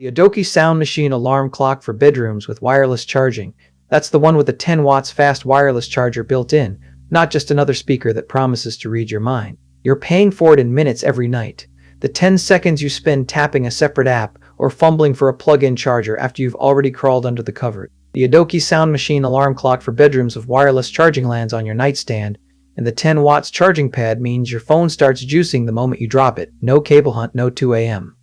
The Odokee sound machine alarm clock for bedrooms with wireless charging. That's the one with the 10 watts fast wireless charger built in, not just another speaker that promises to read your mind. You're paying for it in minutes every night. The 10 seconds you spend tapping a separate app or fumbling for a plug-in charger after you've already crawled under the covers. The Odokee sound machine alarm clock for bedrooms with wireless charging lands on your nightstand, and the 10 watts charging pad means your phone starts juicing the moment you drop it. No cable hunt, no 2 a.m.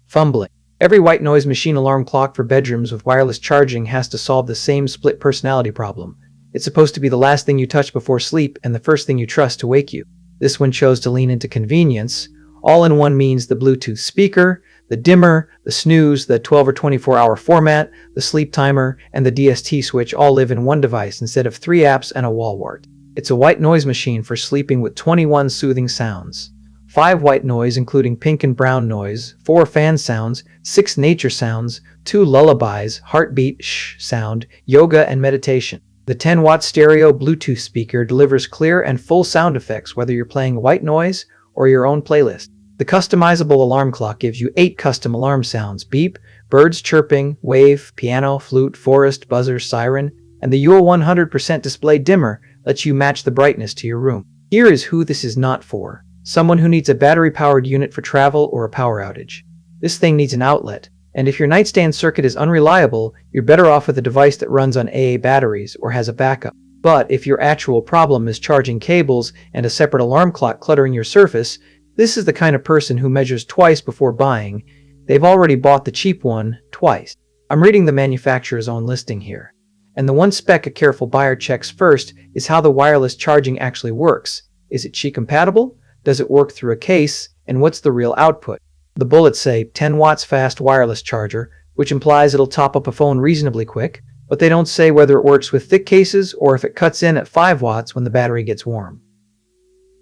fumbling. Every white noise machine alarm clock for bedrooms with wireless charging has to solve the same split personality problem. It's supposed to be the last thing you touch before sleep and the first thing you trust to wake you. This one chose to lean into convenience. All-in-one means the Bluetooth speaker, the dimmer, the snooze, the 12 or 24-hour format, the sleep timer, and the DST switch all live in one device instead of 3 apps and a wall wart. It's a white noise machine for sleeping with 21 soothing sounds. 5 white noise including pink and brown noise, 4 fan sounds, 6 nature sounds, 2 lullabies, heartbeat, shh sound, yoga and meditation. The 10-watt stereo Bluetooth speaker delivers clear and full sound effects whether you're playing white noise or your own playlist. The customizable alarm clock gives you 8 custom alarm sounds: beep, birds chirping, wave, piano, flute, forest, buzzer, siren, and the UL 100% display dimmer lets you match the brightness to your room. Here is who this is not for. Someone who needs a battery-powered unit for travel or a power outage. This thing needs an outlet, and if your nightstand circuit is unreliable, you're better off with a device that runs on AA batteries or has a backup. But if your actual problem is charging cables and a separate alarm clock cluttering your surface, this is the kind of person who measures twice before buying. They've already bought the cheap one twice. I'm reading the manufacturer's own listing here. And the one spec a careful buyer checks first is how the wireless charging actually works. Is it Qi compatible? Does it work through a case? And what's the real output? The bullets say 10 watts fast wireless charger, which implies it'll top up a phone reasonably quick, but they don't say whether it works with thick cases or if it cuts in at 5 watts when the battery gets warm.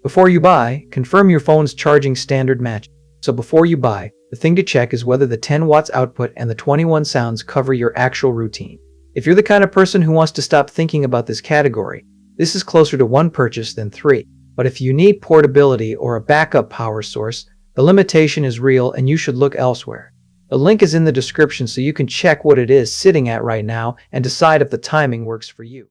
Before you buy, confirm your phone's charging standard match. So before you buy, the thing to check is whether the 10 watts output and the 21 sounds cover your actual routine. If you're the kind of person who wants to stop thinking about this category, this is closer to 1 purchase than 3. But if you need portability or a backup power source, the limitation is real and you should look elsewhere. The link is in the description so you can check what it is sitting at right now and decide if the timing works for you.